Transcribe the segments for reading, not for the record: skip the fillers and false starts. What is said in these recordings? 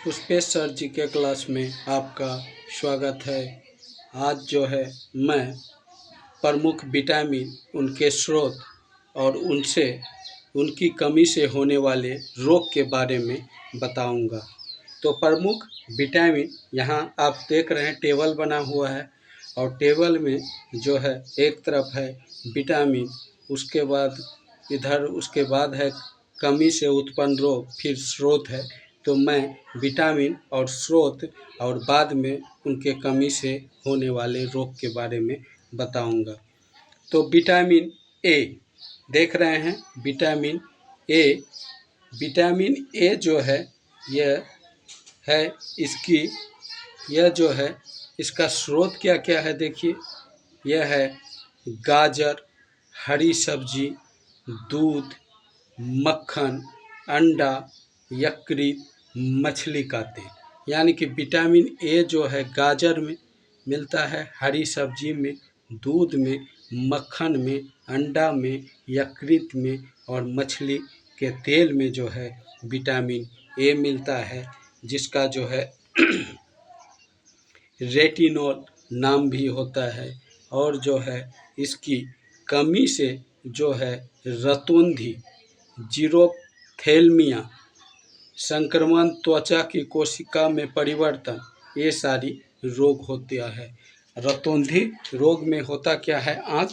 Pushpesh sir जी के class में आपका स्वागत है। आज जो है मैं प्रमुख विटामिन, उनके स्रोत और उनकी कमी से होने वाले रोग के बारे में बताऊंगा। तो प्रमुख विटामिन यहाँ आप देख रहे हैं, टेबल बना हुआ है और टेबल में जो है एक तरफ है विटामिन, उसके बाद है कमी से उत्पन्न रोग, फिर स्रोत है। तो मैं विटामिन और स्रोत और बाद में उनके कमी से होने वाले रोग के बारे में बताऊंगा। तो विटामिन ए देख रहे हैं, विटामिन ए जो है यह जो है इसका स्रोत क्या क्या है देखिए। यह है गाजर, हरी सब्जी, दूध, मक्खन, अंडा, यकृत, मछली का तेल। यानी कि विटामिन ए जो है गाजर में मिलता है, हरी सब्जी में, दूध में, मक्खन में, अंडा में, यकृत में और मछली के तेल में जो है विटामिन ए मिलता है, जिसका जो है रेटिनॉल नाम भी होता है। और जो है इसकी कमी से जो है रतौंधी, जीरोप्थेल्मिया, संक्रमण, त्वचा की कोशिका में परिवर्तन, ये सारी रोग होते हैं। रतौंधी रोग में होता क्या है, आँख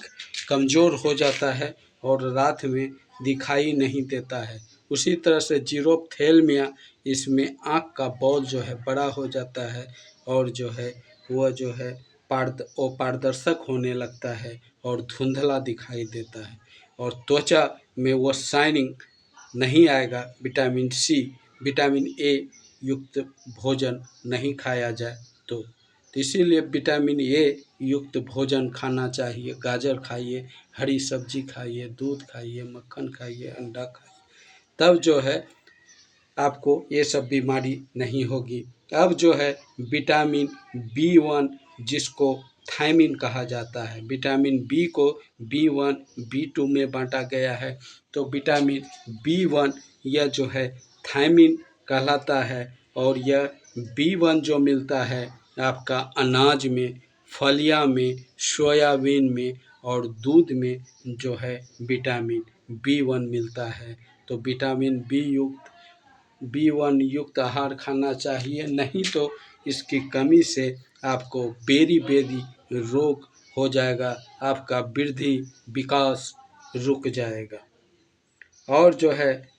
कमज़ोर हो जाता है और रात में दिखाई नहीं देता है। उसी तरह से जीरोप्थेल्मिया, इसमें आँख का बॉल जो है बड़ा हो जाता है और जो है वह जो है पारदर्शक होने लगता है और धुंधला दिखाई देता है और त्वचा में वो शाइनिंग नहीं आएगा। विटामिन ए युक्त भोजन नहीं खाया जाए तो इसीलिए विटामिन ए युक्त भोजन खाना चाहिए। गाजर खाइए, हरी सब्जी खाइए, दूध खाइए, मक्खन खाइए, अंडा खाइए, तब जो है आपको ये सब बीमारी नहीं होगी। अब जो है विटामिन B1, जिसको थायमिन कहा जाता है, विटामिन बी को B1, B2 में बांटा गया है। तो विटामिन B1 यह जो है थायमिन कहलाता है और यह B1 जो मिलता है आपका अनाज में, फलियां में, सोयाबीन में और दूध में जो है विटामिन B1 मिलता है। तो विटामिन B1 युक्त आहार खाना चाहिए, नहीं तो इसकी कमी से आपको बेरी रोग हो जाएगा, आपका वृद्धि विकास रुक जाएगा। और जो है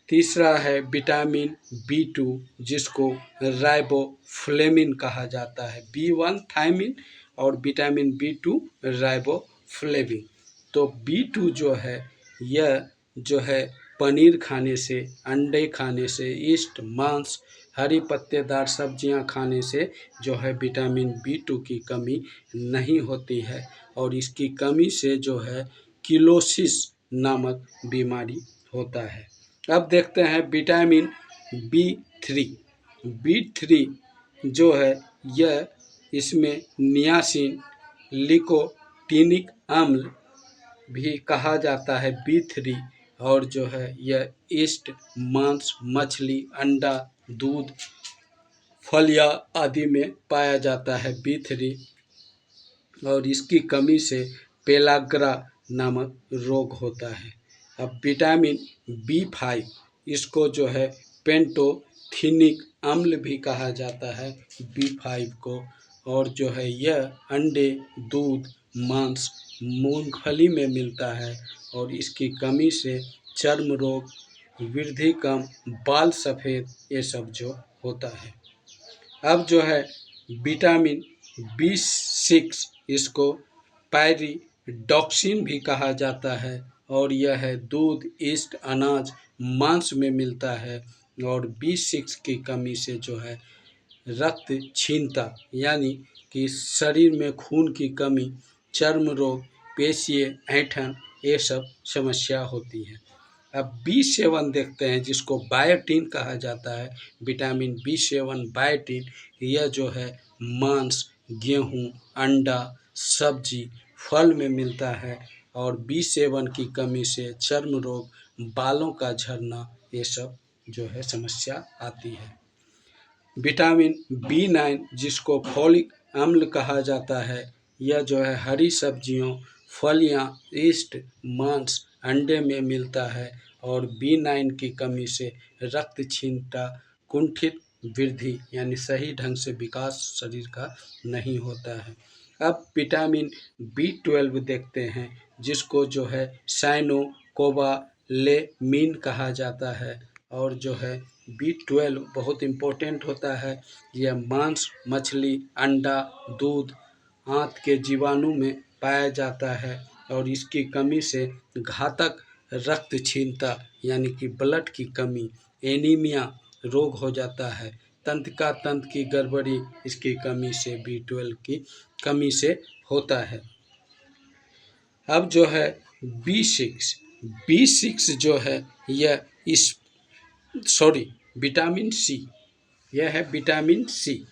तीसरा है विटामिन B2, जिसको राइबोफ्लेविन कहा जाता है। B1 थायमिन और विटामिन B2 राइबोफ्लेविन। तो B2 जो है यह जो है पनीर खाने से, अंडे खाने से, ईस्ट, मांस, हरी पत्तेदार सब्जियां खाने से जो है विटामिन B2 की कमी नहीं होती है और इसकी कमी से जो है किलोसिस नामक बीमारी होता है। अब देखते हैं विटामिन B3 जो है यह इसमें नियासिन, लिकोटीनिक अम्ल भी कहा जाता है B3, और जो है यह ईस्ट, मांस, मछली, अंडा, दूध, फलियां आदि में पाया जाता है B3 और इसकी कमी से पेलाग्रा नामक रोग होता है। अब विटामिन B5, इसको जो है पेंटोथेनिक अम्ल भी कहा जाता है B5 को, और जो है यह अंडे, दूध, मांस, मूंगफली में मिलता है और इसकी कमी से चर्म रोग, वृद्धि कम, बाल सफ़ेद, ये सब जो होता है। अब जो है विटामिन B6, इसको पायरिडॉक्सिन भी कहा जाता है और यह है दूध, ईस्ट, अनाज, मांस में मिलता है और B6 की कमी से जो है रक्त क्षीणता, यानी कि शरीर में खून की कमी, चर्म रोग, पेशीय ऐंठन, ये सब समस्या होती है। अब B7 देखते हैं, जिसको बायोटिन कहा जाता है। विटामिन B7 बायोटिन, यह जो है मांस, गेहूँ, अंडा, सब्जी, फल में मिलता है और B7 की कमी से चर्म रोग, बालों का झड़ना, ये सब जो है समस्या आती है। विटामिन B9 जिसको फोलिक अम्ल कहा जाता है, यह जो है हरी सब्जियों, फलियां, यीस्ट, मांस, अंडे में मिलता है और B9 की कमी से रक्त क्षीणता, कुंठित वृद्धि यानी सही ढंग से विकास शरीर का नहीं होता है। अब विटामिन B12 देखते हैं जिसको जो है साइनोकोबालेमिन कहा जाता है और जो है B12 बहुत इम्पोर्टेंट होता है। यह मांस, मछली, अंडा, दूध, आंत के जीवाणु में पाया जाता है और इसकी कमी से घातक रक्त क्षीणता यानी कि ब्लड की कमी, एनीमिया रोग हो जाता है। तंत्रिका तंत्र की गड़बड़ी इसकी कमी से B12 की कमी से होता है। अब जो है B6 जो है यह विटामिन सी, यह है विटामिन सी।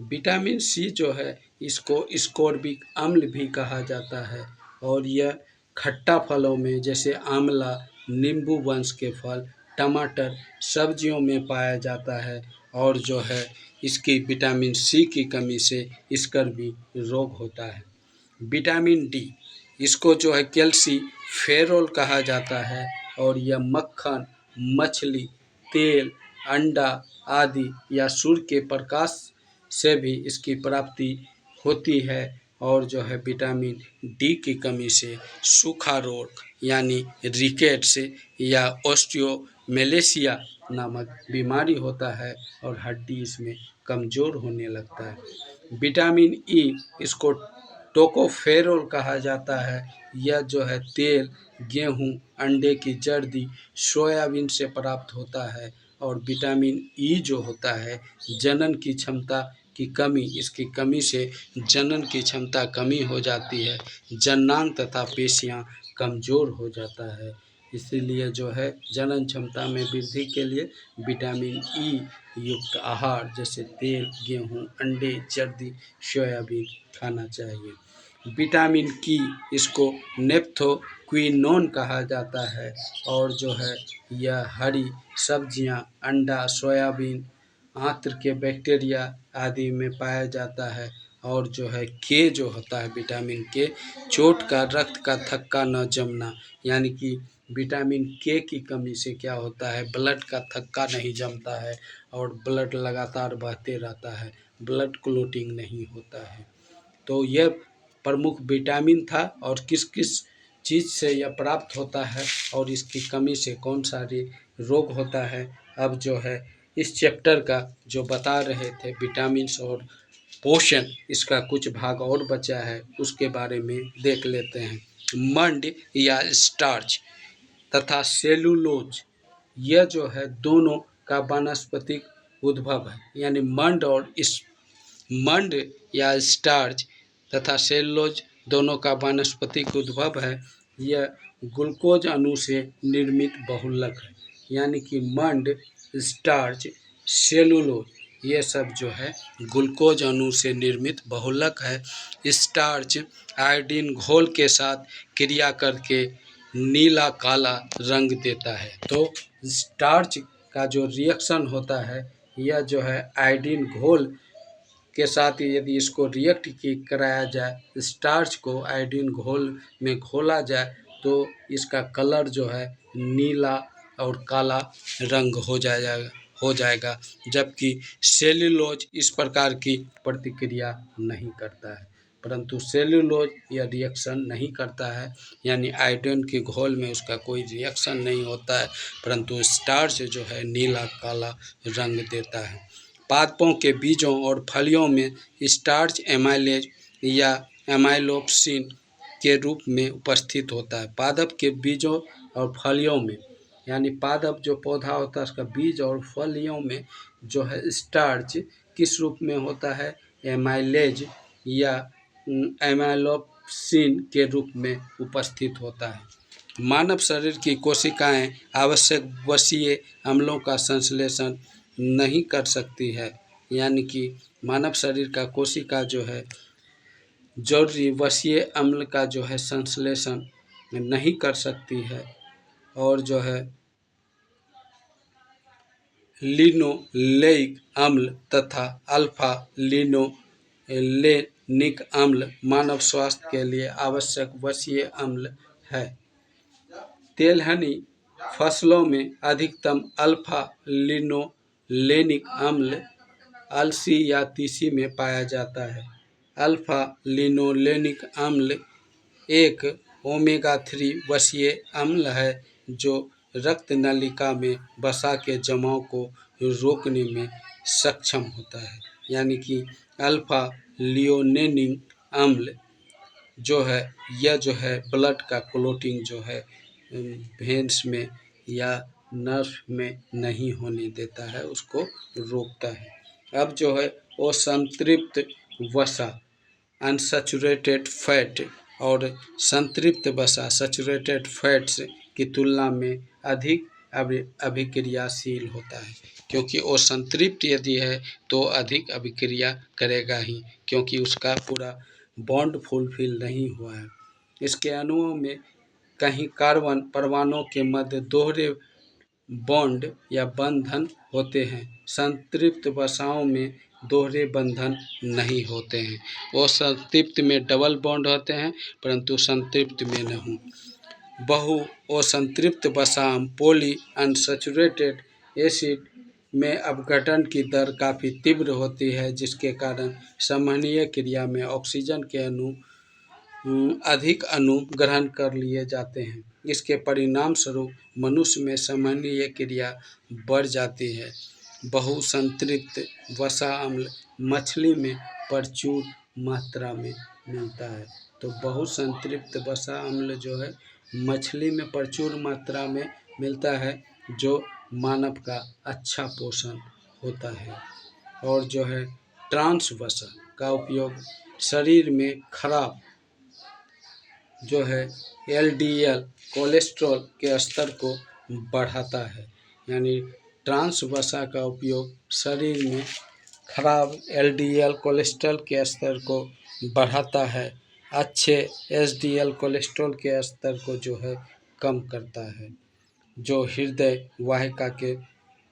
विटामिन सी जो है इसको स्कोर्बिक अम्ल भी कहा जाता है और यह खट्टा फलों में जैसे आंवला, नींबू वंश के फल, टमाटर, सब्जियों में पाया जाता है और जो है इसकी विटामिन सी की कमी से स्कर्वी रोग होता है। विटामिन डी, इसको जो है कैल्सीफेरोल कहा जाता है और यह मक्खन, मछली, तेल, अंडा आदि या सूर्य के प्रकाश से भी इसकी प्राप्ति होती है और जो है विटामिन डी की कमी से सूखा रोग यानी रिकेट्स या ऑस्टियोमेलेसिया नामक बीमारी होता है और हड्डी इसमें कमज़ोर होने लगता है। विटामिन ई, इसको टोकोफेरोल कहा जाता है। यह जो है तेल, गेहूं, अंडे की जर्दी, सोयाबीन से प्राप्त होता है और विटामिन ई जो होता है जनन की क्षमता की कमी, इसकी कमी से जनन की क्षमता कमी हो जाती है, जननांग तथा पेशियां कमज़ोर हो जाता है। इसीलिए जो है जनन क्षमता में वृद्धि के लिए विटामिन ई युक्त आहार जैसे तेल, गेहूं, अंडे, जर्दी, सोयाबीन खाना चाहिए। विटामिन की, इसको नेप्थोक्विनोन कहा जाता है और जो है यह हरी सब्जियां, अंडा, सोयाबीन, आंत्र के बैक्टीरिया आदि में पाया जाता है और जो है के जो होता है विटामिन के, चोट का रक्त का थक्का न जमना, यानी कि विटामिन के की कमी से क्या होता है ब्लड का थक्का नहीं जमता है और ब्लड लगातार बहते रहता है, ब्लड क्लोटिंग नहीं होता है। तो यह प्रमुख विटामिन था और किस किस चीज़ से यह प्राप्त होता है और इसकी कमी से कौन सारे रोग होता है। अब जो है इस चैप्टर का जो बता रहे थे विटामिन्स और पोषण, इसका कुछ भाग और बचा है उसके बारे में देख लेते हैं। मंड या स्टार्च तथा सेलुलोज, यह जो है दोनों का वानस्पतिक उद्भव है, यानी मंड या स्टार्च तथा सेलुलोज दोनों का वानस्पतिक उद्भव है। यह ग्लूकोज अणु से निर्मित बहुलक है, यानी कि मंड, स्टार्च, सेलुलोज ये सब जो है ग्लूकोज अणु से निर्मित बहुलक है। स्टार्च आयोडीन घोल के साथ क्रिया करके नीला काला रंग देता है। तो स्टार्च का जो रिएक्शन होता है यह जो है आयोडीन घोल के साथ यदि इसको रिएक्ट कराया जाए, स्टार्च को आयोडीन घोल में घोला जाए तो इसका कलर जो है नीला और काला रंग हो जाएगा, जबकि सेल्यूलोज इस प्रकार की प्रतिक्रिया नहीं करता है। परंतु सेल्यूलोज यह रिएक्शन नहीं करता है, यानी आयोडीन के घोल में उसका कोई रिएक्शन नहीं होता है, परंतु स्टार्च जो है नीला काला रंग देता है। पादपों के बीजों और फलियों में स्टार्च एमाइलेज या एमाइलोप्सिन के रूप में उपस्थित होता है। पादप के बीजों और फलियों में, यानी पादप जो पौधा होता है उसका बीज और फलियों में जो है स्टार्च किस रूप में होता है, एमाइलेज या एमाइलोप्सिन के रूप में उपस्थित होता है। मानव शरीर की कोशिकाएं आवश्यक वसीय अम्लों का संश्लेषण नहीं कर सकती है, यानी कि मानव शरीर का कोशिका जो है जरूरी वसीय अम्ल का जो है संश्लेषण नहीं कर सकती है और जो है लिनोलेइक अम्ल तथा अल्फा लिनोलेनिक अम्ल मानव स्वास्थ्य के लिए आवश्यक वसीय अम्ल है। तेलहनी फसलों में अधिकतम अल्फा लिनोलेनिक अम्ल अलसी या तीसी में पाया जाता है। अल्फा लिनोलेनिक अम्ल एक ओमेगा 3 वसीय अम्ल है जो रक्त नलिका में वसा के जमाव को रोकने में सक्षम होता है। यानी कि अल्फा लिनोलेनिक अम्ल जो है यह जो है ब्लड का क्लोटिंग जो है वेन्स में या नर्व में नहीं होने देता है, उसको रोकता है। अब जो है वो संतृप्त वसा अनसैचुरेटेड फैट और संतृप्त वसा सैचुरेटेड फैट्स की तुलना में अधिक अभिक्रियाशील होता है, क्योंकि वो संतृप्त यदि है तो अधिक अभिक्रिया करेगा ही, क्योंकि उसका पूरा बॉन्ड फुलफिल नहीं हुआ है। इसके अणुओं में कहीं कार्बन परमाणुओं के मध्य दोहरे बॉन्ड या बंधन होते हैं। संतृप्त वसाओं में दोहरे बंधन नहीं होते हैं। वो संतृप्त में डबल बॉन्ड होते हैं परंतु संतृप्त में नहीं। बहु असंतृप्त वसा पॉली अनसैचुरेटेड एसिड में अपघटन की दर काफ़ी तीव्र होती है, जिसके कारण संवहनीय क्रिया में ऑक्सीजन के अधिक अणु ग्रहण कर लिए जाते हैं। इसके परिणाम स्वरूप मनुष्य में संवहनीय क्रिया बढ़ जाती है। बहुसंतृप्त वसा अम्ल मछली में प्रचुर मात्रा में मिलता है। तो बहुसंतृप्त वसा अम्ल जो है मछली में प्रचुर मात्रा में मिलता है, जो मानव का अच्छा पोषण होता है। और जो है ट्रांस वसा का उपयोग शरीर में खराब जो है एलडीएल कोलेस्ट्रॉल के स्तर को बढ़ाता है। यानी ट्रांस वसा का उपयोग शरीर में खराब एलडीएल कोलेस्ट्रॉल के स्तर को बढ़ाता है, अच्छे एचडीएल कोलेस्ट्रॉल के स्तर को जो है कम करता है, जो हृदय वाहिका के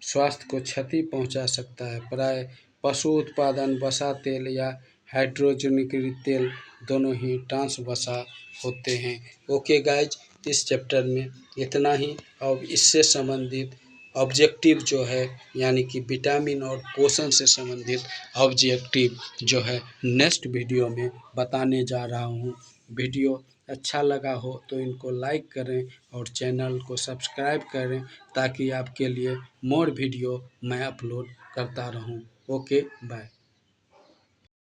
स्वास्थ्य को क्षति पहुंचा सकता है। प्राय पशु उत्पादन वसा तेल या हाइड्रोजनिक तेल दोनों ही ट्रांस वसा होते हैं। ओके गाइज, इस चैप्टर में इतना ही। और इससे संबंधित ऑब्जेक्टिव जो है यानी कि विटामिन और पोषण से संबंधित ऑब्जेक्टिव जो है नेक्स्ट वीडियो में बताने जा रहा हूँ। वीडियो अच्छा लगा हो तो इनको लाइक करें और चैनल को सब्सक्राइब करें, ताकि आपके लिए मोर वीडियो मैं अपलोड करता रहूँ। Okay bye.